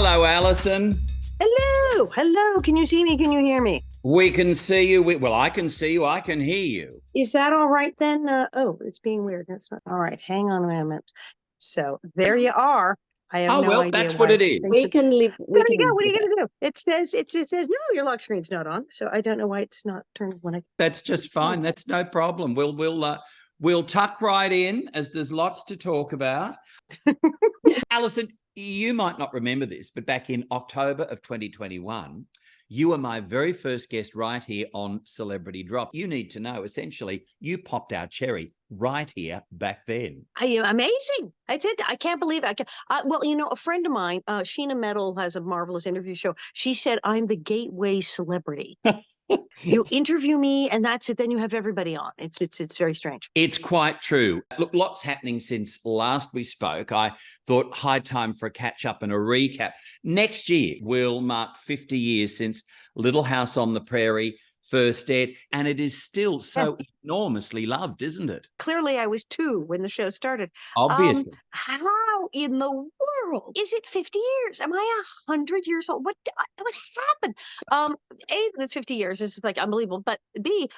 Hello, Alison. Hello. Hello. Can you see me? Can you hear me? We can see you. Well, I can see you. I can hear you. Is that all right then? Oh, it's being weird. That's not all right. Hang on a moment. So there you are. I have no idea. That's what it is. We can leave. There you go. What are you going to do? It says no, your lock screen's not on. So I don't know why it's not turned when I. That's just fine. That's no problem. We'll tuck right in as there's lots to talk about. Alison, you might not remember this, but back in October of 2021, you were my very first guest right here on Celebrity Drop. You need to know, essentially, you popped our cherry right here back then. Amazing. I can't believe it. Well, a friend of mine, Sheena Metal, has a marvelous interview show. She said, I'm the gateway celebrity. You interview me and that's it. Then you have everybody on. It's very strange. It's quite true. Look, lots happening since last we spoke. I thought high time for a catch up and a recap. Next year will mark 50 years since Little House on the Prairie first aired, and it is still so enormously loved, isn't it? Clearly, I was 2 when the show started. Obviously. How in the world is it 50 years? Am I 100 years old? What happened? A, that it's 50 years. This is like unbelievable. But B,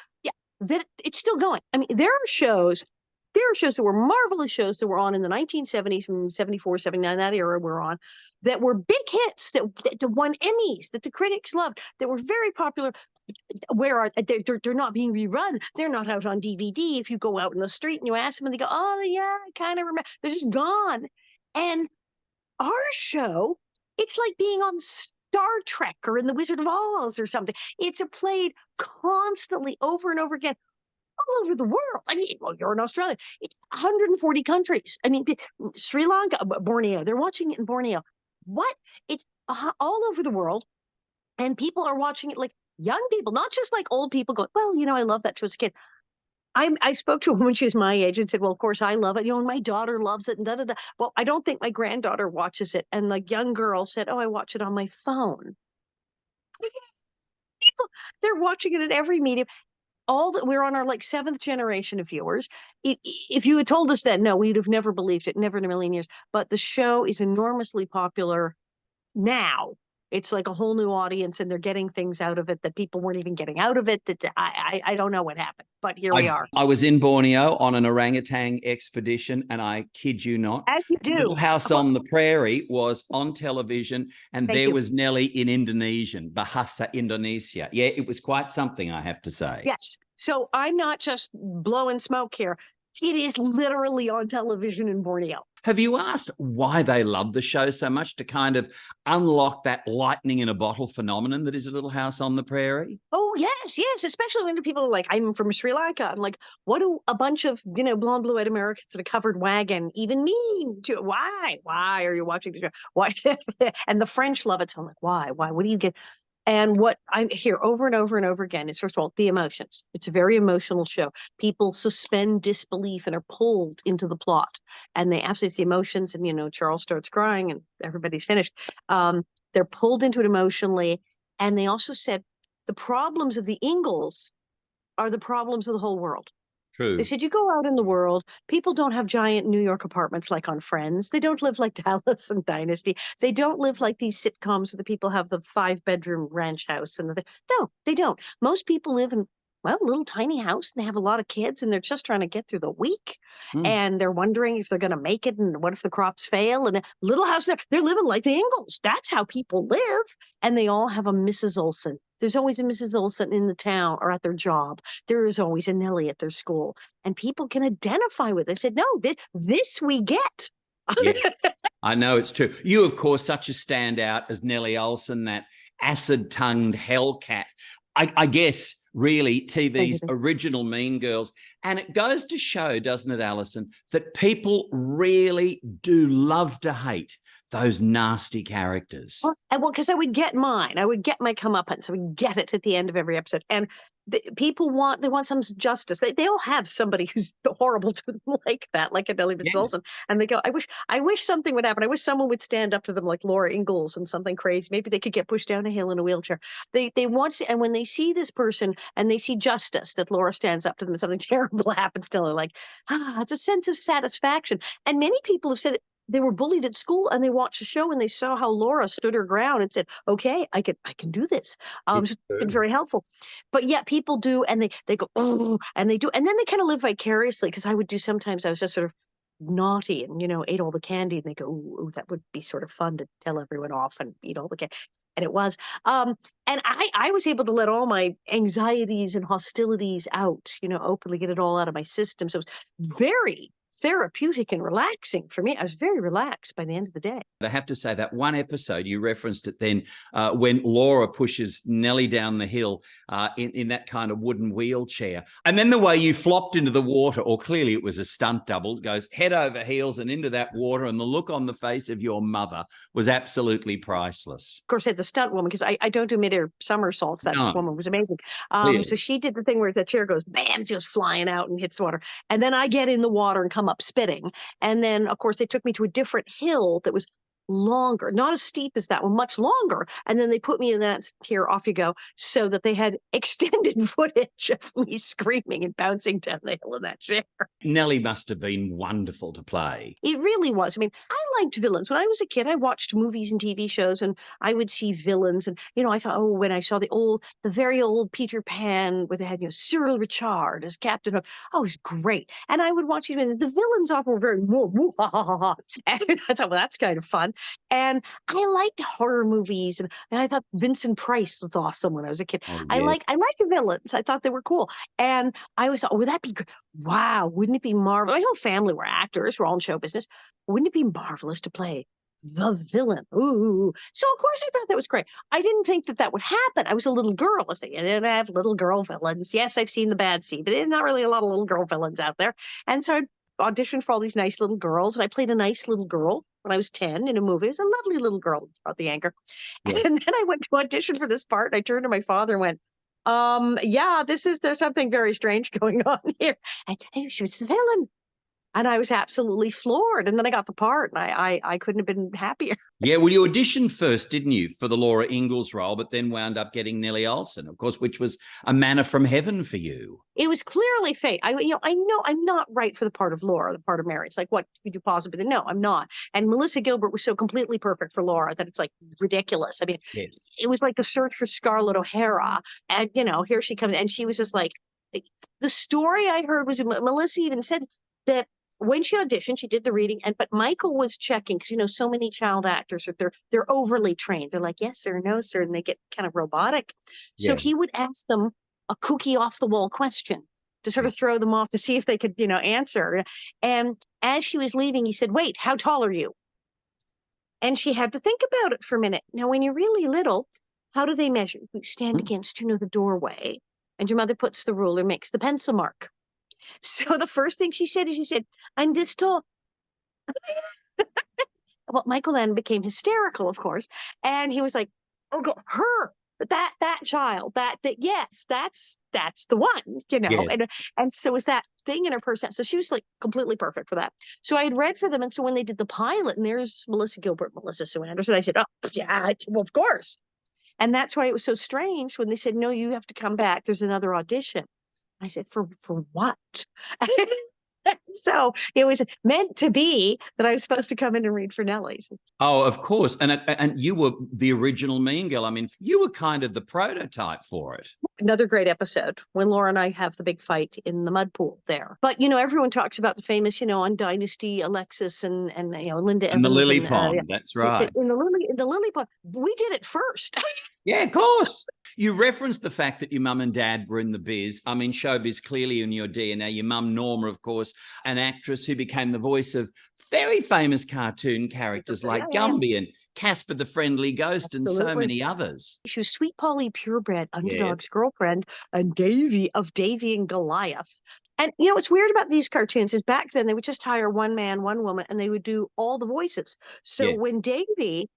that it's still going. I mean, there are shows that were marvelous shows that were on in the 1970s, from 74, 79, that era were on, that were big hits, that won Emmys, that the critics loved, that were very popular. Where they're not being rerun. They're not out on DVD. If you go out in the street and you ask them and they go, oh, yeah, I kind of remember. They're just gone. And our show, it's like being on Star Trek or in The Wizard of Oz or something. It's played constantly over and over again. All over the world. I mean, well, you're in Australia. It's 140 countries. I mean, Sri Lanka, Borneo. They're watching it in Borneo. What? It's all over the world. And people are watching it, like young people, not just like old people going, well, I love that show as a kid. I spoke to a woman, she was my age, and said, well, of course I love it. And my daughter loves it. And da, da, da. Well, I don't think my granddaughter watches it. And the young girl said, oh, I watch it on my phone. People, they're watching it at every medium. We're on our 7th generation of viewers. If you had told us that, no, we'd have never believed it, never in a million years. But the show is enormously popular now. It's like a whole new audience, and they're getting things out of it that people weren't even getting out of it. That I don't know what happened, but here we are. I was in Borneo on an orangutan expedition, and I kid you not, as you do, Little House on the Prairie was on television, and there was Nellie in Indonesian, Bahasa Indonesia. Yeah, it was quite something, I have to say. Yes. So I'm not just blowing smoke here. It is literally on television in Borneo. Have you asked why they love the show so much, to kind of unlock that lightning in a bottle phenomenon that is a Little House on the Prairie? Oh, yes. Especially when people are like, I'm from Sri Lanka. I'm like, what do a bunch of, blonde, blue-eyed Americans in a covered wagon even mean to? Why are you watching the show? Why? And the French love it. So I'm like, why? What do you get? And what I hear over and over and over again is, first of all, the emotions. It's a very emotional show. People suspend disbelief and are pulled into the plot. And they absolutely, the emotions, and, Charles starts crying and everybody's finished. They're pulled into it emotionally. And they also said the problems of the Ingalls are the problems of the whole world. True. They said, you go out in the world, people don't have giant New York apartments like on Friends. They don't live like Dallas and Dynasty. They don't live like these sitcoms where the people have the 5-bedroom ranch house. No, they don't. Most people live in, a little tiny house, and they have a lot of kids, and they're just trying to get through the week. And they're wondering if they're going to make it, and what if the crops fail? And a little house, they're living like the Ingalls. That's how people live. And they all have a Mrs. Oleson. There's always a Mrs. Oleson in the town or at their job. There is always a Nellie at their school. And people can identify with it. They said, no, this we get. Yes, I know it's true. You, of course, such a standout as Nellie Oleson, that acid-tongued hellcat. I guess, really, TV's original Mean Girls. And it goes to show, doesn't it, Alison, that people really do love to hate those nasty characters. Well, because I would get mine. I would get my comeuppance. I would get it at the end of every episode. And people want some justice. They all have somebody who's horrible to them like that, like a Nellie Oleson. And they go, I wish something would happen. I wish someone would stand up to them like Laura Ingalls and something crazy. Maybe they could get pushed down a hill in a wheelchair. They want to, and when they see this person and they see justice, that Laura stands up to them and something terrible happens to her, like, it's a sense of satisfaction. And many people have said they were bullied at school and they watched the show and they saw how Laura stood her ground and said, okay, I can do this. It's It's been true. very helpful. But yet people do, and they go, oh, and they do, and then they kind of live vicariously, because I would do sometimes, I was just sort of naughty and, ate all the candy, and they go, ooh, that would be sort of fun to tell everyone off and eat all the candy. And it was. And I was able to let all my anxieties and hostilities out, openly get it all out of my system. So it was very therapeutic and relaxing for me. I was very relaxed by the end of the day. I have to say that one episode, you referenced it then, when Laura pushes Nellie down the hill in that kind of wooden wheelchair. And then the way you flopped into the water, or clearly it was a stunt double, goes head over heels and into that water. And the look on the face of your mother was absolutely priceless. Of course, I had the stunt woman, because I don't do mid-air somersaults. That woman was amazing. So she did the thing where the chair goes, bam, just flying out and hits the water. And then I get in the water and come up spitting. And then, of course, they took me to a different hill that was longer, not as steep as that one, much longer. And then they put me in that, here, off you go, so that they had extended footage of me screaming and bouncing down the hill in that chair. Nellie must have been wonderful to play. It really was. I mean, I liked villains. When I was a kid, I watched movies and TV shows, and I would see villains. And, I thought, oh, when I saw the very old Peter Pan, where they had, Cyril Richard as Captain Hook, oh, it was great. And I would watch it, and the villains often were very, woo, ha, ha, ha, ha. And I thought, well, that's kind of fun. And I liked horror movies, and I thought Vincent Price was awesome when I was a kid. Oh, I yeah. liked the villains. I thought they were cool. And I always thought, oh, would that be great? Wow, wouldn't it be marvelous? My whole family were actors, we're all in show business. Wouldn't it be marvelous to play the villain? Ooh. So of course I thought that was great. I didn't think that would happen. I was a little girl. I was thinking, I didn't have little girl villains. Yes, I've seen the bad seed, but there's not really a lot of little girl villains out there. And so I auditioned for all these nice little girls, and I played a nice little girl when I was 10 in a movie. It was a lovely little girl about the anchor. Yeah. And then I went to audition for this part, and I turned to my father and went, yeah, there's something very strange going on here. And she was the villain. And I was absolutely floored. And then I got the part, and I couldn't have been happier. Yeah, well, you auditioned first, didn't you, for the Laura Ingalls role, but then wound up getting Nellie Oleson, of course, which was a manna from heaven for you. It was clearly fate. I know I'm not right for the part of Laura, the part of Mary. It's like, what could you possibly? No, I'm not. And Melissa Gilbert was so completely perfect for Laura that it's like ridiculous. I mean, yes, it was like the search for Scarlett O'Hara. And, here she comes. And she was just like, the story I heard was, Melissa even said that when she auditioned, she did the reading, but Michael was checking, because so many child actors they're overly trained. They're like, yes sir, no sir, and they get kind of robotic. So he would ask them a kooky off the wall question to sort of throw them off to see if they could, answer. And as she was leaving, he said, wait, how tall are you? And she had to think about it for a minute. Now, when you're really little, how do they measure? You stand against, the doorway, and your mother puts the ruler, makes the pencil mark. So the first thing she said is, I'm this tall. Well, Michael Landon became hysterical, of course. And he was like, oh, her, that child, yes, that's the one, Yes. And so it was that thing in her person. So she was like completely perfect for that. So I had read for them. And so when they did the pilot, and there's Melissa Gilbert, Melissa Sue Anderson, I said, oh, yeah, well, of course. And that's why it was so strange when they said, no, you have to come back. There's another audition. I said, for what? So it was meant to be that I was supposed to come in and read for Nellie's. Oh, of course. And you were the original Mean Girl. I mean, you were kind of the prototype for it. Another great episode when Laura and I have the big fight in the mud pool there. But, everyone talks about the famous, on Dynasty, Alexis and Linda Evans. And the lily pond. That's right. In the lily pond. We did it first. Yeah, of course. You referenced the fact that your mum and dad were in the biz. I mean, showbiz clearly in your DNA. Your mum, Norma, of course, an actress who became the voice of very famous cartoon characters like Gumby and Casper the Friendly Ghost. Absolutely. And so many others. She was Sweet Polly Purebred, Underdog's girlfriend, and Davy of Davy and Goliath. And, what's weird about these cartoons is back then they would just hire one man, one woman, and they would do all the voices. So when Davy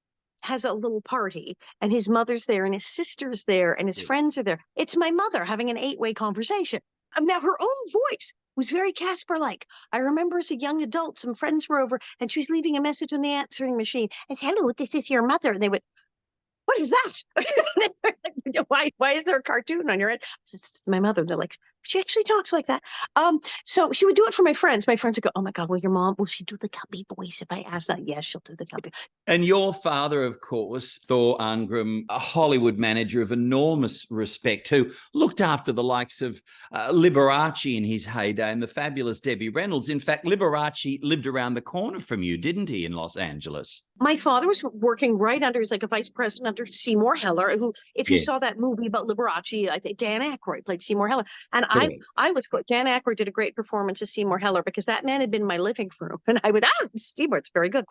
has a little party and his mother's there and his sister's there and his friends are there, it's my mother having an 8-way conversation. Now, her own voice was very Casper-like. I remember as a young adult, some friends were over and she was leaving a message on the answering machine. And hello, this is your mother. And they went, what is that? Why is there a cartoon on your end? It's my mother. They're like, She actually talks like that. So she would do it for my friends. My friends would go, "Oh my God, will your mom, will she do the cubby voice if I ask that?" Yes, she'll do the cubby. And your father, of course, Thor Arngrim, a Hollywood manager of enormous respect, who looked after the likes of Liberace in his heyday and the fabulous Debbie Reynolds. In fact, Liberace lived around the corner from you, didn't he, in Los Angeles? My father was working right under, he's like a vice president under Seymour Heller, who, if you saw that movie about Liberace, I think Dan Aykroyd played Seymour Heller. And Dan Aykroyd did a great performance as Seymour Heller because that man had been in my living room. And I would, Seymour, it's very good.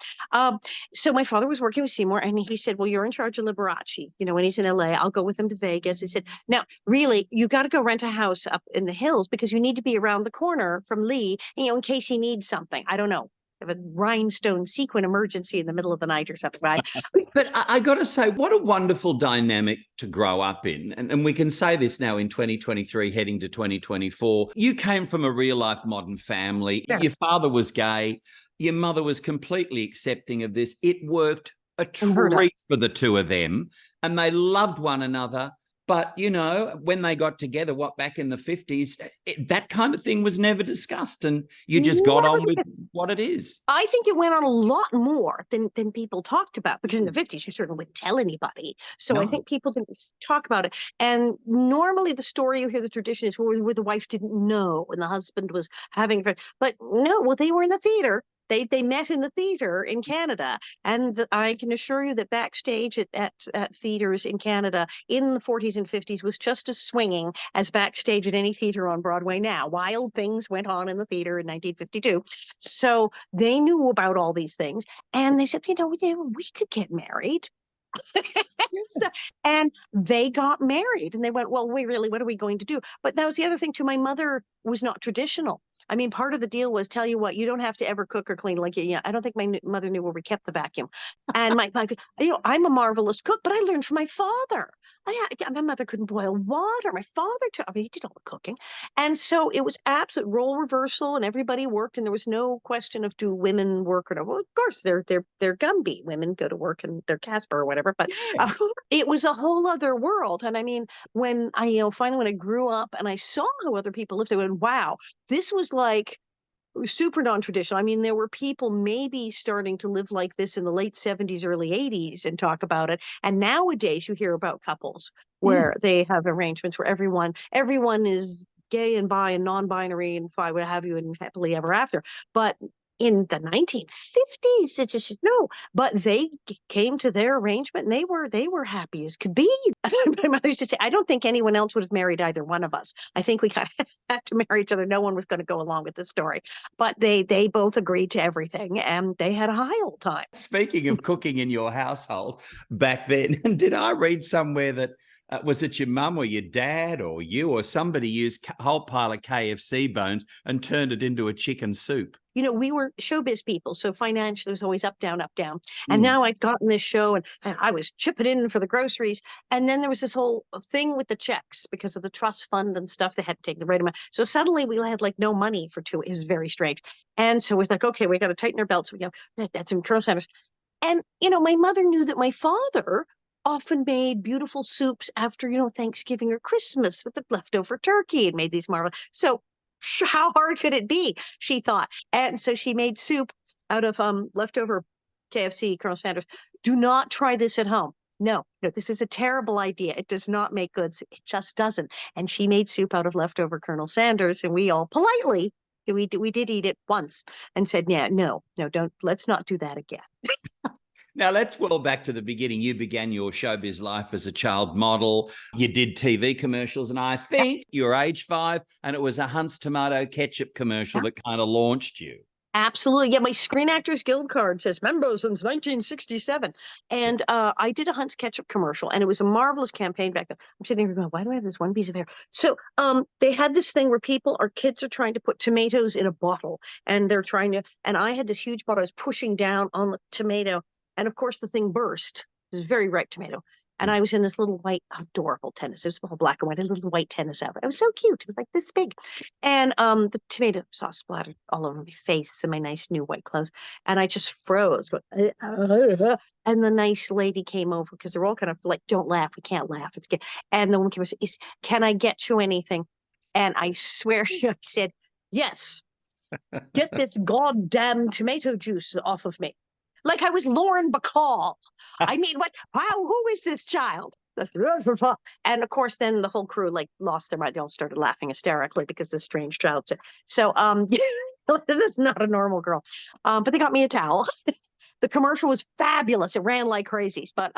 So my father was working with Seymour and he said, "Well, you're in charge of Liberace. You know, when he's in LA, I'll go with him to Vegas." He said, "Now, really, you got to go rent a house up in the hills because you need to be around the corner from Lee, you know, in case he needs something. I don't know, of a rhinestone sequin emergency in the middle of the night or something." Right? But I got to say, what a wonderful dynamic to grow up in. And we can say this now in 2023, heading to 2024. You came from a real life modern family. Sure. Your father was gay. Your mother was completely accepting of this. It worked a treat for the two of them and they loved one another. But, you know, when they got together, back in the 50s, that kind of thing was never discussed. And you just got on with what it is. I think it went on a lot more than people talked about, because in the 50s, you certainly wouldn't tell anybody. So I think people didn't talk about it. And normally the story you hear, the tradition is where the wife didn't know and the husband was having, but no, well, they were in the theater. They met in the theater in Canada. And I can assure you that backstage at theaters in Canada in the 40s and 50s was just as swinging as backstage at any theater on Broadway now. Wild things went on in the theater in 1952. So they knew about all these things. And they said, you know, we could get married. And they got married and they went, well, what are we going to do? But that was the other thing too. My mother was not traditional. I mean, part of the deal was, tell you what, you don't have to ever cook or clean. Like, yeah, I don't think my mother knew where we kept the vacuum. And you know, I'm a marvelous cook, but I learned from my father. My mother couldn't boil water. My father, he did all the cooking. And so it was absolute role reversal and everybody worked and there was no question of, do women work or no? Well, of course, they're Gumby. Women go to work and they're Casper or whatever. But it was a whole other world. And I mean, when finally when I grew up and I saw how other people lived, I went, wow, this was like super non-traditional. I mean, there were people maybe starting to live like this in the late 70s, early 80s and talk about it. And nowadays you hear about couples where they have arrangements where everyone is gay and bi and non-binary and what have you and happily ever after. But in the 1950s, it's just no. But they came to their arrangement and they were happy as could be. My mother used to say, I don't think anyone else would have married either one of us. I think we kind of had to marry each other. No one was going to go along with the story. But they both agreed to everything and they had a high old time. Speaking of cooking in your household back then, did I read somewhere that was it your mum or your dad or you or somebody used a whole pile of KFC bones and turned it into a chicken soup? You know, we were showbiz people, so financially it was always up, down, up, down. And now I'd gotten this show and I was chipping in for the groceries. And then there was this whole thing with the checks because of the trust fund and stuff. They had to take the right amount. So suddenly we had like no money for two. It was very strange. And so it was like, okay, we got to tighten our belts. We go, that's in Colonel Sanders. And, you know, my mother knew that my father often made beautiful soups after, you know, Thanksgiving or Christmas with the leftover turkey and made these marvelous. So how hard could it be? She thought. And so she made soup out of leftover KFC, Colonel Sanders. Do not try this at home. No, this is a terrible idea. It does not make good. It just doesn't. And she made soup out of leftover Colonel Sanders. And we all politely, we did eat it once and said, yeah, no, let's not do that again. Now, let's well back to the beginning. You began your showbiz life as a child model. You did TV commercials, and I think you were age 5, and it was a Hunt's tomato ketchup commercial that kind of launched you. Absolutely. Yeah, my Screen Actors Guild card says members since 1967. And I did a Hunt's ketchup commercial, and it was a marvelous campaign back then. I'm sitting here going, why do I have this one piece of hair? So they had this thing where kids are trying to put tomatoes in a bottle, and and I had this huge bottle. I was pushing down on the tomato. And of course, the thing burst. It was a very ripe tomato. And I was in this little white, adorable tennis. It was all black and white, a little white tennis outfit. It was so cute. It was like this big. And the tomato sauce splattered all over my face and my nice new white clothes. And I just froze. And the nice lady came over because they're all kind of like, don't laugh. We can't laugh. And the woman came over and said, can I get you anything? And I swear I said, yes, get this goddamn tomato juice off of me. Like I was Lauren Bacall. I mean, what? Wow, who is this child? And of course, then the whole crew like lost their mind. They all started laughing hysterically because this strange child. So, this is not a normal girl. But they got me a towel. The commercial was fabulous. It ran like crazies. But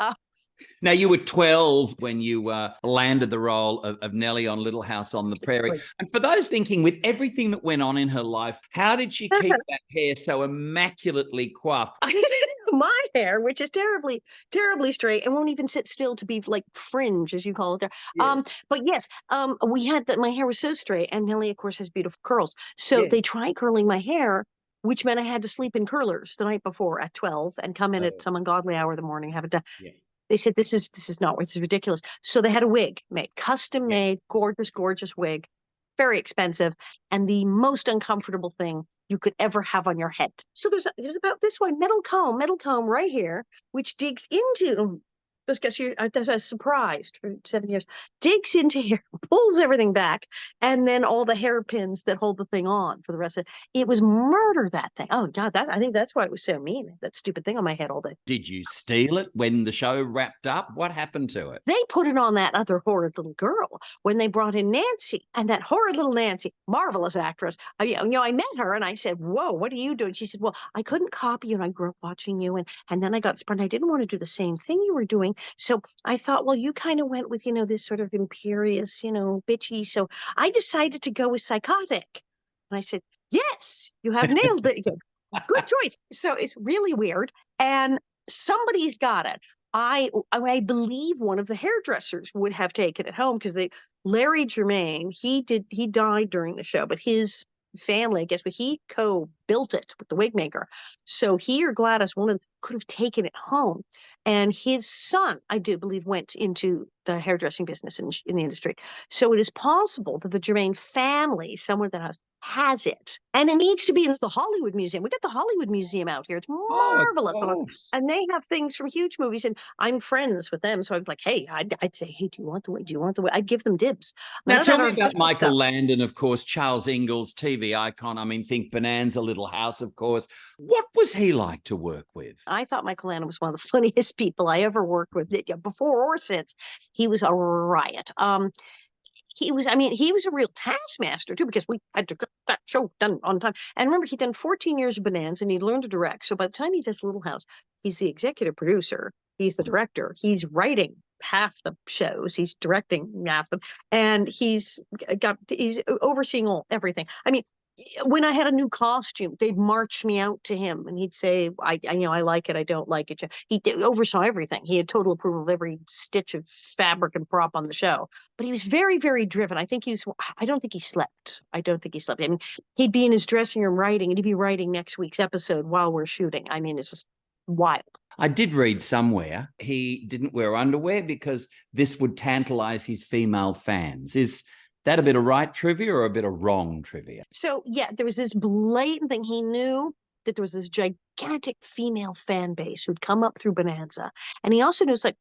now, you were 12 when you landed the role of Nellie on Little House on the Prairie. And for those thinking, with everything that went on in her life, how did she keep that hair so immaculately coiffed? My hair, which is terribly, terribly straight and won't even sit still to be like fringe, as you call it there. Yeah. But yes, we had that. My hair was so straight, and Nellie, of course, has beautiful curls. So they tried curling my hair, which meant I had to sleep in curlers the night before at 12 and come in at some ungodly hour of the morning, have it done. Yeah. They said, this is not this is ridiculous. So they had a wig made, custom made, gorgeous, gorgeous wig, very expensive, and the most uncomfortable thing you could ever have on your head. So there's about this one metal comb right here, which digs into this gets you as a surprise for 7 years, digs into here, pulls everything back, and then all the hairpins that hold the thing on for the rest of it. It was murder, that thing. Oh God, I think that's why it was so mean. That stupid thing on my head all day. Did you steal it when the show wrapped up? What happened to it? They put it on that other horrid little girl when they brought in Nancy, and that horrid little Nancy, marvelous actress. I met her and I said, "Whoa, what are you doing?" She said, "Well, I couldn't copy you, and I grew up watching you, and then I got sprung. I didn't want to do the same thing you were doing. So I thought, well, you kind of went with, this sort of imperious, bitchy. So I decided to go with psychotic." And I said, "Yes, you have nailed it. Good choice." So it's really weird. And somebody's got it. I believe one of the hairdressers would have taken it home because Larry Germain, he died during the show, but his family, I guess, but he co-built it with the wig maker. So he or Gladys, one of them, could have taken it home. And his son, I do believe, went into the hairdressing business in the industry. So it is possible that the Germain family, somewhere in the house, has it. And it needs to be in the Hollywood Museum. We got the Hollywood Museum out here. It's marvelous. And they have things from huge movies. And I'm friends with them. So I'm like, hey, I'd say, hey, do you want the wig? Do you want the wig? I'd give them dibs. Now tell me about Michael Landon, of course, Charles Ingalls, TV icon. I mean, think Bonanza, Little House, of course. What was he like to work with? I thought Michael Landon was one of the funniest people I ever worked with, before or since. He was a riot. He was a real taskmaster too, because we had to get that show done on time. And remember, he'd done 14 years of Bonanza and he'd learned to direct. So by the time he does Little House, he's the executive producer, he's the director, he's writing half the shows, he's directing half them, and he's overseeing everything. I mean, when I had a new costume, they'd march me out to him and he'd say, I like it, I don't like it. He oversaw everything. He had total approval of every stitch of fabric and prop on the show. But he was very, very driven. I don't think he slept. I mean, he'd be in his dressing room writing, and he'd be writing next week's episode while we're shooting. I mean, it's just wild. I did read somewhere he didn't wear underwear because this would tantalize his female fans. Is that a bit of right trivia or a bit of wrong trivia? So, yeah, there was this blatant thing. He knew that there was this gigantic female fan base who'd come up through Bonanza. And he also knew, it's like,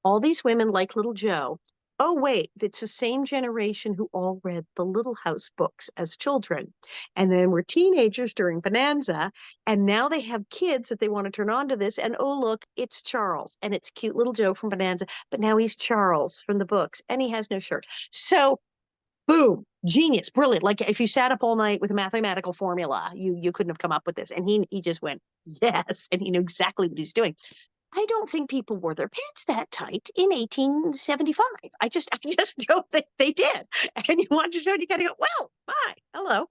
all these women like Little Joe. Oh, wait, it's the same generation who all read the Little House books as children. And then were teenagers during Bonanza. And now they have kids that they want to turn on to this. And oh, look, it's Charles. And it's cute Little Joe from Bonanza. But now he's Charles from the books. And he has no shirt. So, boom, genius, brilliant. Like if you sat up all night with a mathematical formula, you couldn't have come up with this. And he just went, yes. And he knew exactly what he was doing. I don't think people wore their pants that tight in 1875. I just don't think they did. And you watch the show and you kind of go, well, bye, hello.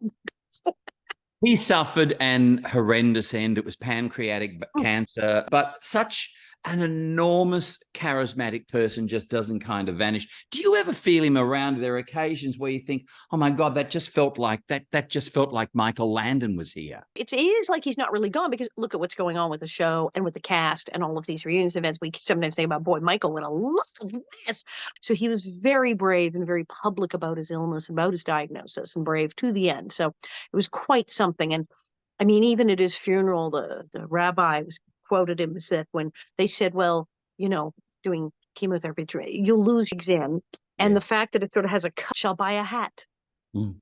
He suffered an horrendous end. It was pancreatic cancer, but such an enormous charismatic person just doesn't kind of vanish. Do you ever feel him around? There are occasions where you think, oh my God, that just felt like Michael Landon was here. It is like he's not really gone, because look at what's going on with the show and with the cast and all of these reunions events. We sometimes think about, boy, Michael would have loved this. So he was very brave and very public about his illness, about his diagnosis, and brave to the end. So it was quite something. And I mean, even at his funeral, the rabbi was quoted him, said, when they said, well, doing chemotherapy, you'll lose exam. And the fact that it sort of has a cut, shall buy a hat. Mm.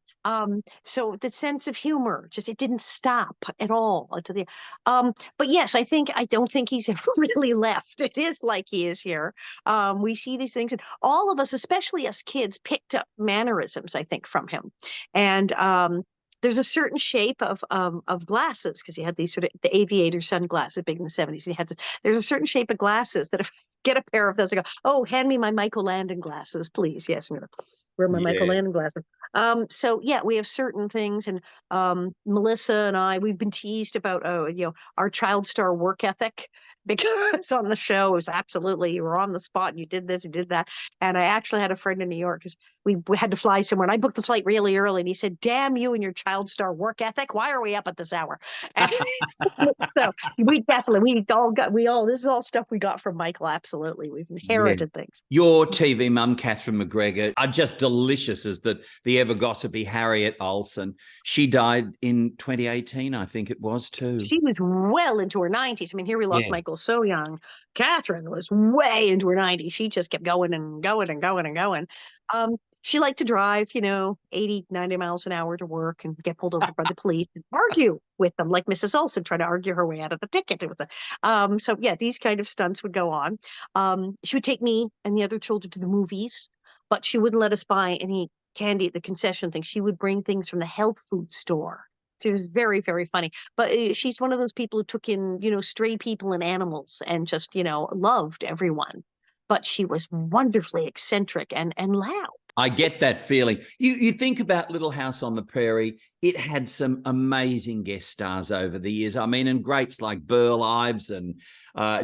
So the sense of humor, just it didn't stop at all until the but yes, I don't think he's ever really left. It is like he is here. We see these things, and all of us, especially us kids, picked up mannerisms, I think, from him. And there's a certain shape of glasses, because he had these sort of the aviator sunglasses big in the 70s. He had this, there's a certain shape of glasses that if I get a pair of those, I go, oh, hand me my Michael Landon glasses, please. Yes, I'm gonna wear my Michael Yeah. Landon glasses. So yeah, we have certain things, and Melissa and I, we've been teased about our child star work ethic, because on the show it was absolutely, you were on the spot and you did this, you did that. And I actually had a friend in New York, because we had to fly somewhere, and I booked the flight really early, and he said, damn you and your child star work ethic, why are we up at this hour? And so we all this is all stuff we got from Michael. Absolutely, we've Yeah. inherited things. Your TV mum, Catherine McGregor, are just delicious as the ever gossipy Harriet Olsen. She died in 2018, I think it was, too. She was well into her 90s. I mean, here we lost Yeah. Michael so young. Catherine was way into her 90s. She just kept going and going and going and going. She liked to drive, 80, 90 miles an hour to work and get pulled over by the police and argue with them, like Mrs. Olson, trying to argue her way out of the ticket. It was so yeah, these kind of stunts would go on. She would take me and the other children to the movies, but she wouldn't let us buy any candy at the concession thing. She would bring things from the health food store. She was very, very funny. But she's one of those people who took in, stray people and animals and just, loved everyone. But she was wonderfully eccentric and loud. I get that feeling. You think about Little House on the Prairie, it had some amazing guest stars over the years. I mean, and greats like Burl Ives and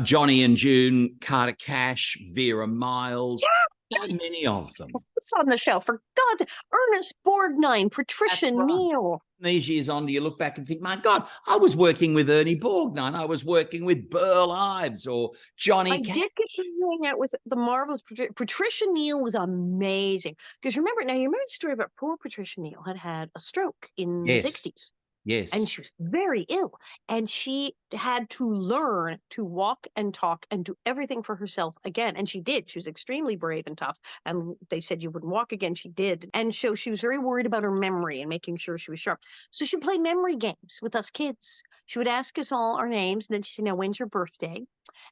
Johnny and June, Carter Cash, Vera Miles. So many of them. What's on the show? For God, Ernest Borgnine, Patricia Neal. These years on, do you look back and think, my God, I was working with Ernie Borgnine. I was working with Burl Ives or Johnny Cash. I did get to hang out with the marvelous Patricia Neal. Was amazing. Because you remember the story about poor Patricia Neal had a stroke in the 60s. Yes. And she was very ill, and she had to learn to walk and talk and do everything for herself again. And she did. She was extremely brave and tough. And they said you wouldn't walk again. She did. And so she was very worried about her memory and making sure she was sharp. So she played memory games with us kids. She would ask us all our names, and then she'd say, now, when's your birthday?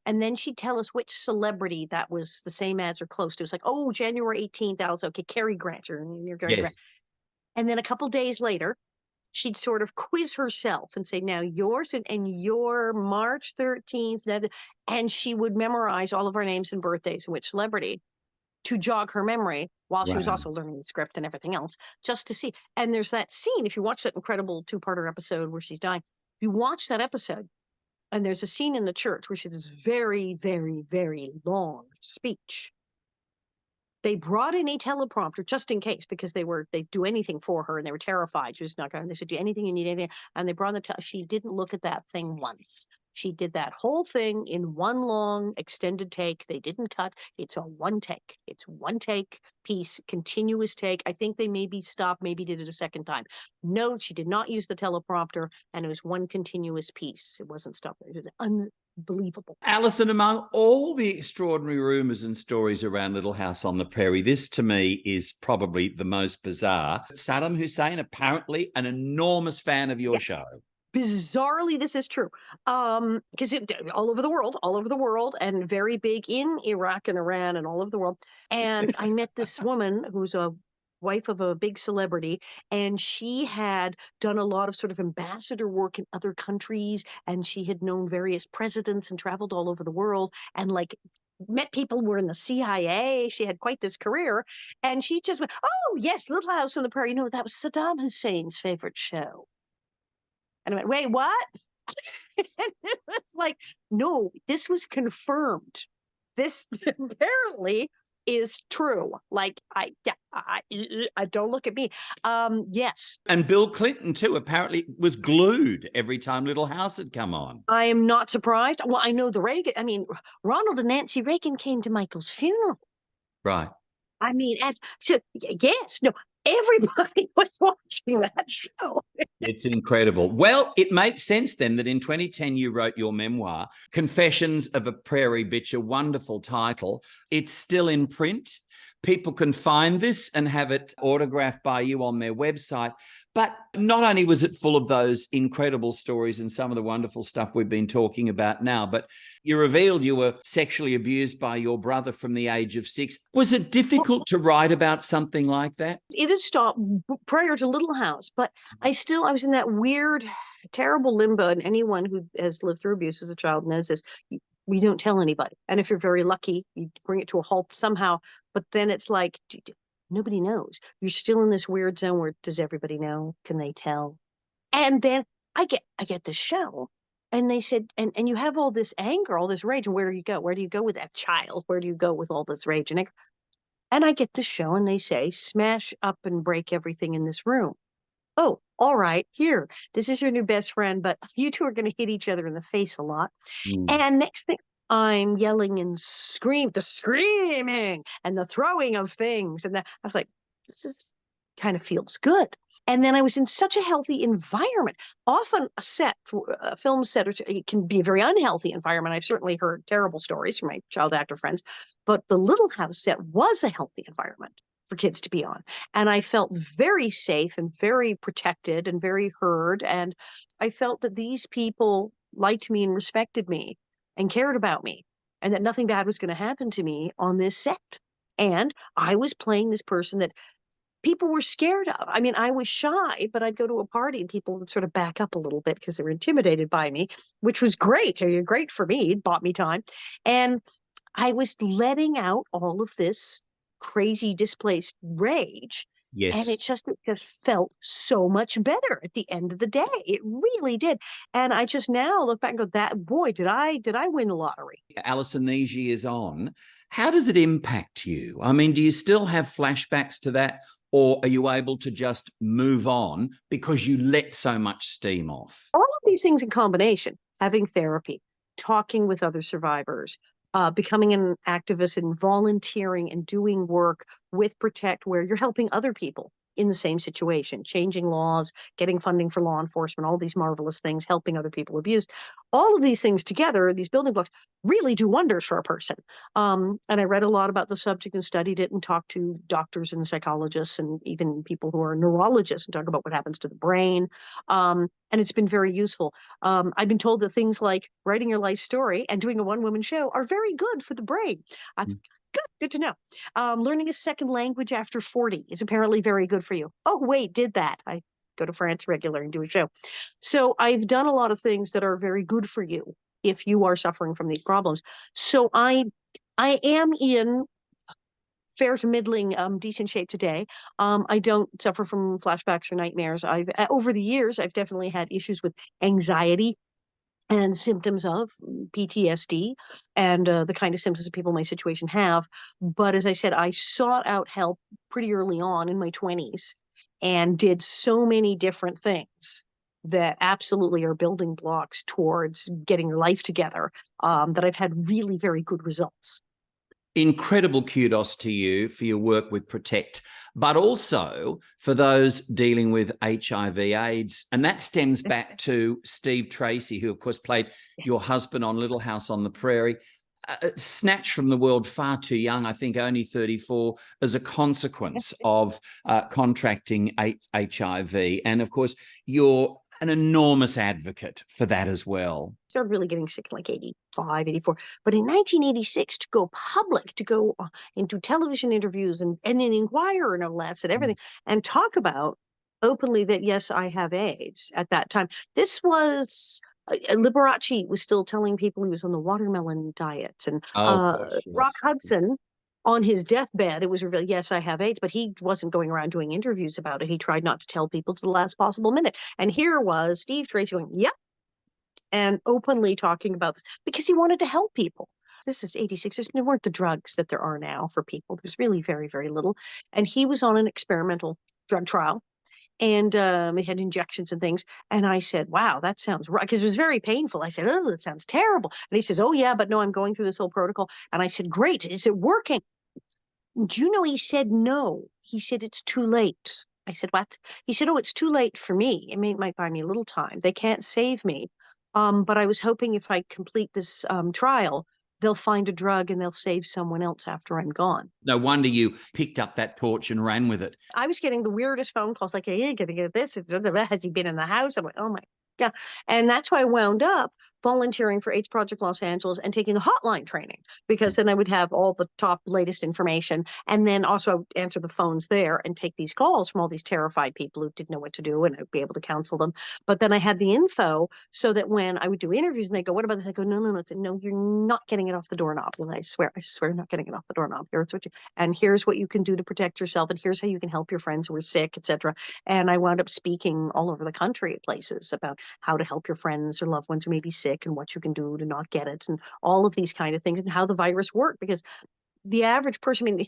And then she'd tell us which celebrity that was the same as or close to. It was like, oh, January 18th. That was okay. Cary Grant. You're Cary Grant. And then a couple days later, she'd sort of quiz herself and say, now yours and your March 13th. And she would memorize all of our names and birthdays and which celebrity to jog her memory while she was also learning the script and everything else, just to see. And there's that scene, if you watch that incredible 2-parter episode where she's dying, you watch that episode, and there's a scene in the church where she does this very, very, very long speech. They brought in a teleprompter just in case, because they'd do anything for her, and they were terrified. She was not going to, they said, do anything you need, anything. And they brought she didn't look at that thing once. She did that whole thing in one long extended take. They didn't cut. It's a one take. It's one take piece, continuous take. I think they maybe stopped, maybe did it a second time. No, she did not use the teleprompter, and it was one continuous piece. It wasn't stopped. It was unbelievable. Alison, among all the extraordinary rumours and stories around Little House on the Prairie, this to me is probably the most bizarre. Saddam Hussein, apparently an enormous fan of your show. Bizarrely, this is true, because all over the world, and very big in Iraq and Iran and all over the world. And I met this woman who's a wife of a big celebrity, and she had done a lot of sort of ambassador work in other countries, and she had known various presidents and traveled all over the world, and met people who were in the CIA. She had quite this career, and she just went, oh yes, Little House on the Prairie. That was Saddam Hussein's favorite show. And I went, wait, what? And it was like, no, this was confirmed. This apparently is true. Like, I don't look at me. Yes. And Bill Clinton, too, apparently was glued every time Little House had come on. I am not surprised. Well, I know Ronald and Nancy Reagan came to Michael's funeral. Right. I mean, everybody was watching that show. It's incredible. Well, it makes sense then that in 2010 you wrote your memoir, Confessions of a Prairie Bitch, a wonderful title. It's still in print. people can find this and have it autographed by you on their website. But not only was it full of those incredible stories and some of the wonderful stuff we've been talking about now, but you revealed you were sexually abused by your brother from the age of 6. Was it difficult to write about something like that? It had stopped prior to Little House, but I was in that weird, terrible limbo. And anyone who has lived through abuse as a child knows this. You don't tell anybody. And if you're very lucky, you bring it to a halt somehow. But then it's like, nobody knows. You're still in this weird zone where, does everybody know? Can they tell? And then I get the show, and they said, and you have all this anger, all this rage. And where do you go? Where do you go with that child? Where do you go with all this rage and anger? And I get the show, and they say, smash up and break everything in this room. Oh, all right, here. This is your new best friend, but you two are going to hit each other in the face a lot. And next thing, I'm yelling and the screaming and the throwing of things. And I was like, this is kind of feels good. And then I was in such a healthy environment. Often a film set, it can be a very unhealthy environment. I've certainly heard terrible stories from my child actor friends, but the Little House set was a healthy environment for kids to be on. And I felt very safe and very protected and very heard. And I felt that these people liked me and respected me and cared about me, and that nothing bad was going to happen to me on this set. And I was playing this person that people were scared of. I mean, I was shy, but I'd go to a party and people would sort of back up a little bit because they were intimidated by me, which was great. Great for me. It bought me time. And I was letting out all of this crazy displaced rage. Yes. And it just felt so much better at the end of the day. It really did. And I just now look back and go, that boy, did I win the lottery? Alison, these years on, how does it impact you? I mean, do you still have flashbacks to that, or are you able to just move on because you let so much steam off? All of these things in combination, having therapy, talking with other survivors, becoming an activist and volunteering and doing work with Protect, where you're helping other people in the same situation, changing laws, getting funding for law enforcement, all these marvelous things, helping other people abused. All of these things together, these building blocks, really do wonders for a person. And I read a lot about the subject and studied it and talked to doctors and psychologists and even people who are neurologists and talk about what happens to the brain. And it's been very useful. I've been told that things like writing your life story and doing a one-woman show are very good for the brain. Good to know. Learning a second language after 40 is apparently very good for you. Oh, wait, did that. I go to France regularly and do a show. So I've done a lot of things that are very good for you if you are suffering from these problems. So I am in fair to middling decent shape today. I don't suffer from flashbacks or nightmares. Over the years, I've definitely had issues with anxiety and symptoms of PTSD and the kind of symptoms that people in my situation have. But as I said, I sought out help pretty early on in my 20s and did so many different things that absolutely are building blocks towards getting your life together, that I've had really very good results. Incredible kudos to you for your work with Protect, but also for those dealing with HIV/AIDS. And that stems back to Steve Tracy, who, of course, played your husband on Little House on the Prairie, snatched from the world far too young, I think only 34, as a consequence of contracting HIV. And, of course, you're an enormous advocate for that as well. Started really getting sick in like 85, 84. But in 1986, to go public, to go into television interviews and in Inquirer, no less, and everything, and talk about openly that, yes, I have AIDS at that time. This was, Liberace was still telling people he was on the watermelon diet. And Rock Hudson, on his deathbed, it was revealed, yes, I have AIDS, but he wasn't going around doing interviews about it. He tried not to tell people to the last possible minute. And here was Steve Tracy going, yep, and openly talking about this because he wanted to help people. This is 86. There weren't the drugs that there are now for people. There's really very, very little. And he was on an experimental drug trial, and he had injections and things. And I said, wow, that sounds right. Because it was very painful. I said, oh, that sounds terrible. And he says, oh, yeah, but no, I'm going through this whole protocol. And I said, great. Is it working? Do you know, he said, no. He said, it's too late. I said, what? He said, oh, it's too late for me. It might buy me a little time. They can't save me. But I was hoping if I complete this trial, they'll find a drug and they'll save someone else after I'm gone. No wonder you picked up that torch and ran with it. I was getting the weirdest phone calls, like, "Hey, gonna get this. Has he been in the house?" I'm like, "Oh my God." And that's why I wound up volunteering for AIDS Project Los Angeles and taking the hotline training, because then I would have all the top latest information. And then also I would answer the phones there and take these calls from all these terrified people who didn't know what to do, and I'd be able to counsel them. But then I had the info so that when I would do interviews and they go, "What about this?" I go, "No, no, no, no, you're not getting it off the doorknob." And I swear, not getting it off the doorknob. Here's what you can do to protect yourself, and here's how you can help your friends who are sick, etc. And I wound up speaking all over the country at places about how to help your friends or loved ones who may be sick and what you can do to not get it, and all of these kind of things, and how the virus worked. Because the average person, I mean,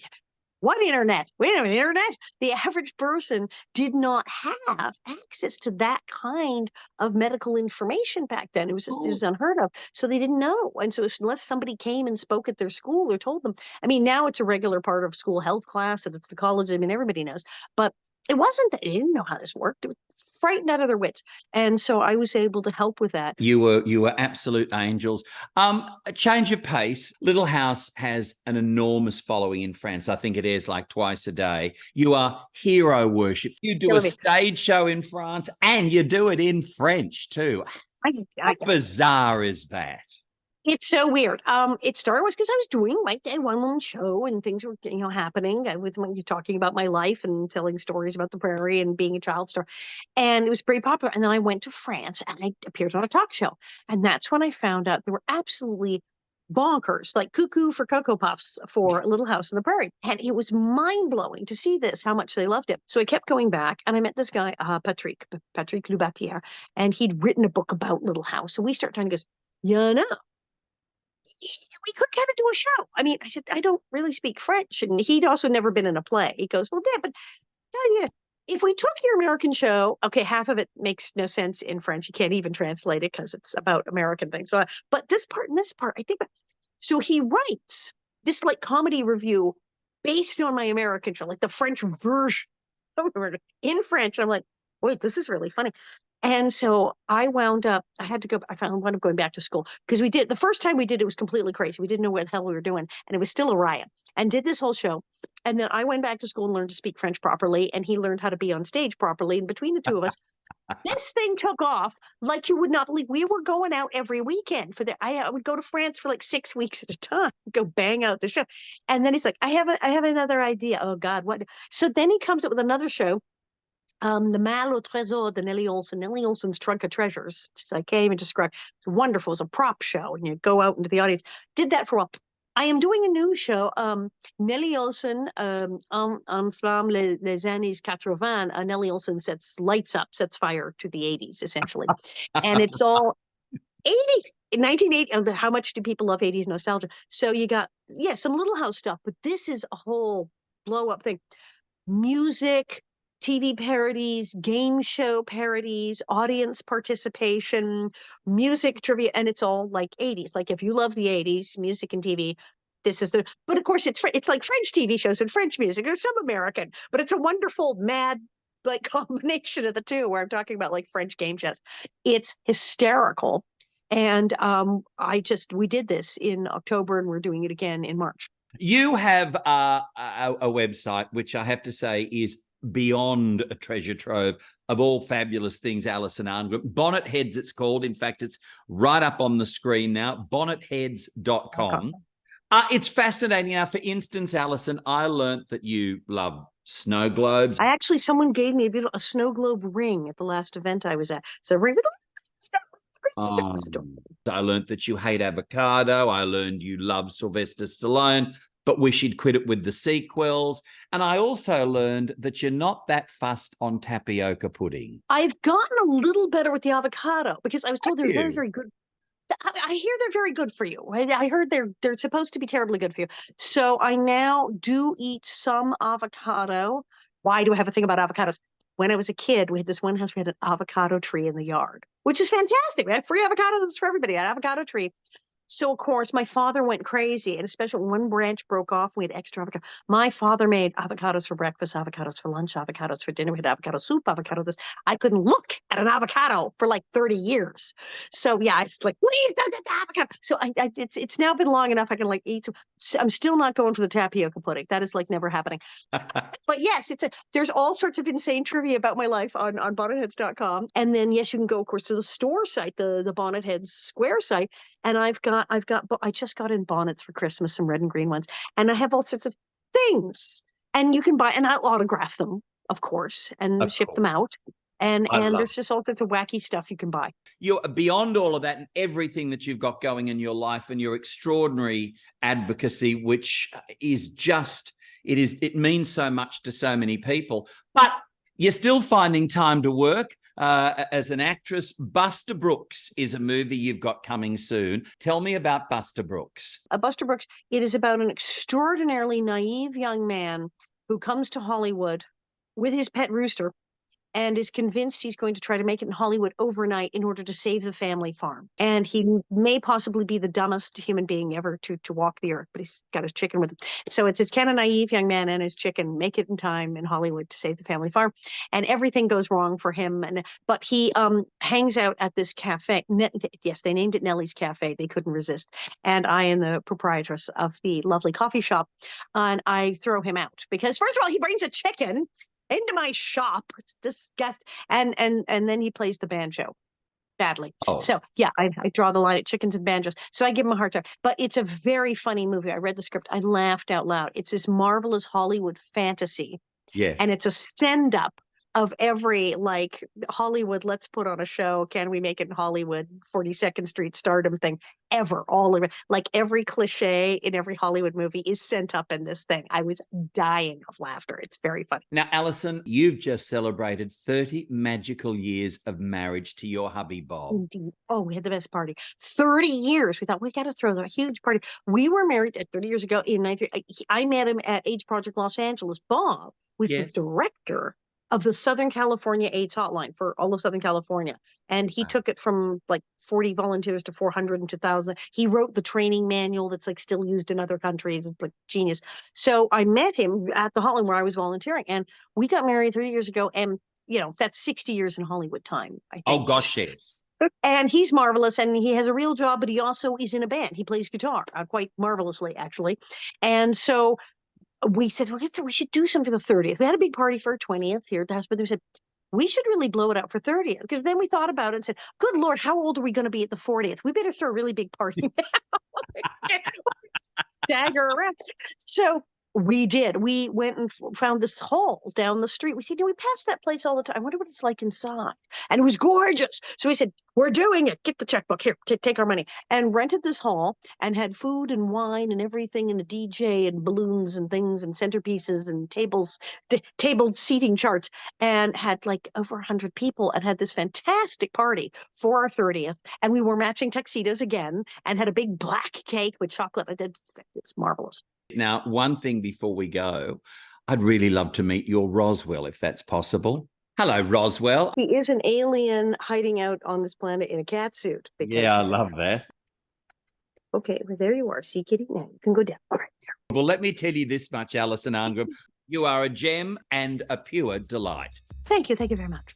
what internet? Wait a minute, internet? The average person did not have access to that kind of medical information back then. It was just, it was unheard of. So they didn't know. And so unless somebody came and spoke at their school or told them, I mean, now it's a regular part of school health class, and it's the college. I mean, everybody knows. But it wasn't that they didn't know how this worked. They were frightened out of their wits. And so I was able to help with that. You were absolute angels. A change of pace. Little House has an enormous following in France. I think it airs like twice a day. You are hero worship. You do a stage show in France and you do it in French too. How bizarre is that? It's so weird. It started was because I was doing my one-woman show and things were, happening with you talking about my life and telling stories about the Prairie and being a child star. And it was very popular. And then I went to France and I appeared on a talk show. And that's when I found out they were absolutely bonkers, like cuckoo for Cocoa Puffs for Little House on the Prairie. And it was mind-blowing to see this, how much they loved it. So I kept going back and I met this guy, Patrick Lubatière, and he'd written a book about Little House. So we started talking, he goes, we could kind of do a show. I mean, I said, I don't really speak French. And he'd also never been in a play. He goes, well, yeah, but yeah, if we took your American show, okay, half of it makes no sense in French. You can't even translate it because it's about American things. But this part and this part, I think. So he writes this like comedy review based on my American show, like the French version in French. I'm like, wait, this is really funny. And so I wound up, I wound up going back to school because the first time we did it was completely crazy. We didn't know what the hell we were doing. And it was still a riot, and did this whole show. And then I went back to school and learned to speak French properly. And he learned how to be on stage properly. And between the two of us, this thing took off like you would not believe. We were going out every weekend I would go to France for like 6 weeks at a time, go bang out the show. And then he's like, I have another idea. Oh God, what? So then he comes up with another show. The Mal au Trésor de Nellie Oleson, Nellie Oleson's Trunk of Treasures. I can't even describe. It's wonderful. It's a prop show, and you go out into the audience. Did that for a while. I am doing a new show, Nellie Oleson, Enflamme les années 80. Nellie Oleson sets fire to the 80s, essentially. And it's all 80s, 1980. How much do people love 80s nostalgia? So you got, some Little House stuff, but this is a whole blow up thing. Music, TV parodies, game show parodies, audience participation, music trivia, and it's all like 80s. Like if you love the 80s, music and TV, this is but of course it's like French TV shows and French music. There's some American, but it's a wonderful, mad, like combination of the two where I'm talking about like French game shows. It's hysterical. And we did this in October and we're doing it again in March. You have a website, which I have to say is beyond a treasure trove of all fabulous things, Alison Arngrim. Bonnet Heads, it's called. In fact, it's right up on the screen now, bonnetheads.com. It's fascinating. Now, for instance, Alison, I learned that you love snow globes. Someone gave me a snow globe ring at the last event I was at. It's a ring with snow. I learned that you hate avocado. I learned you love Sylvester Stallone, but wish he'd quit it with the sequels. And I also learned that you're not that fussed on tapioca pudding. I've gotten a little better with the avocado because I was told they're very, very good. I hear they're very good for you. I heard they're supposed to be terribly good for you. So I now do eat some avocado. Why do I have a thing about avocados? When I was a kid, we had this one house, we had an avocado tree in the yard, which is fantastic. We had free avocados for everybody, an avocado tree. So, of course, my father went crazy, and especially when one branch broke off, we had extra avocado. My father made avocados for breakfast, avocados for lunch, avocados for dinner. We had avocado soup, avocado this. I couldn't look at had an avocado for like 30 years. So yeah, it's like, please don't get the avocado. So it's now been long enough I can like eat some. I'm still not going for the tapioca pudding. That is like never happening. But yes, there's all sorts of insane trivia about my life on bonnetheads.com. And then yes, you can go, of course, to the store site, the Bonnetheads Square site. And I just got in bonnets for Christmas, some red and green ones. And I have all sorts of things. And you can buy, and I'll autograph them, of course, and ship them out. And there's just all sorts of wacky stuff you can buy. You're beyond all of that and everything that you've got going in your life and your extraordinary advocacy, which is just, it means so much to so many people. But you're still finding time to work as an actress. Buster Brooks is a movie you've got coming soon. Tell me about Buster Brooks. Buster Brooks, it is about an extraordinarily naive young man who comes to Hollywood with his pet rooster and is convinced he's going to try to make it in Hollywood overnight in order to save the family farm. And he may possibly be the dumbest human being ever to walk the earth, but he's got his chicken with him. So it's this kind of naive young man and his chicken make it in time in Hollywood to save the family farm. And everything goes wrong for him. But he hangs out at this cafe. Yes, they named it Nellie's Cafe. They couldn't resist. And I am the proprietress of the lovely coffee shop. And I throw him out because, first of all, he brings a chicken into my shop. It's disgusting. And then he plays the banjo badly. Oh. So yeah, I draw the line at chickens and banjos. So I give him a hard time. But it's a very funny movie. I read the script. I laughed out loud. It's this marvelous Hollywood fantasy. Yeah. And it's a stand-up of every like Hollywood, let's put on a show, can we make it in Hollywood, 42nd Street stardom thing ever, all of it. Like every cliche in every Hollywood movie is sent up in this thing. I was dying of laughter. It's very funny. Now, Alison, you've just celebrated 30 magical years of marriage to your hubby, Bob. Indeed. Oh, we had the best party. 30 years. We thought we got to throw a huge party. We were married at 30 years ago in 93. I met him at AIDS Project Los Angeles. Bob was the director of the Southern California AIDS hotline for all of Southern California. And he took it from like 40 volunteers to 400 and 2,000. He wrote the training manual that's like still used in other countries. It's like genius. So I met him at the hotline where I was volunteering, and we got married 30 years ago. And, you know, that's 60 years in Hollywood time, I think. Oh, gosh, yes. And he's marvelous, and he has a real job, but he also is in a band. He plays guitar quite marvelously, actually. And so we said, we should do something for the 30th. We had a big party for our 20th here at the house, but we said, we should really blow it out for 30th. Because then we thought about it and said, good Lord, how old are we going to be at the 40th? We better throw a really big party now. Dagger around. So we did. We went and found this hall down the street. We said, we pass that place all the time. I wonder what it's like inside. And it was gorgeous. So we said, we're doing it. Get the checkbook here. Take our money. And rented this hall and had food and wine and everything, and a DJ and balloons and things and centerpieces and tabled seating charts, and had like over 100 people, and had this fantastic party for our 30th. And we wore matching tuxedos again and had a big black cake with chocolate. It's marvelous. Now, one thing before we go, I'd really love to meet your Roswell, if that's possible. Hello, Roswell. He is an alien hiding out on this planet in a cat suit. Yeah, I love that. Okay, well, there you are. See, kitty, now you can go down. All right, there. Well, let me tell you this much, Alison Arngrim. You are a gem and a pure delight. Thank you. Thank you very much.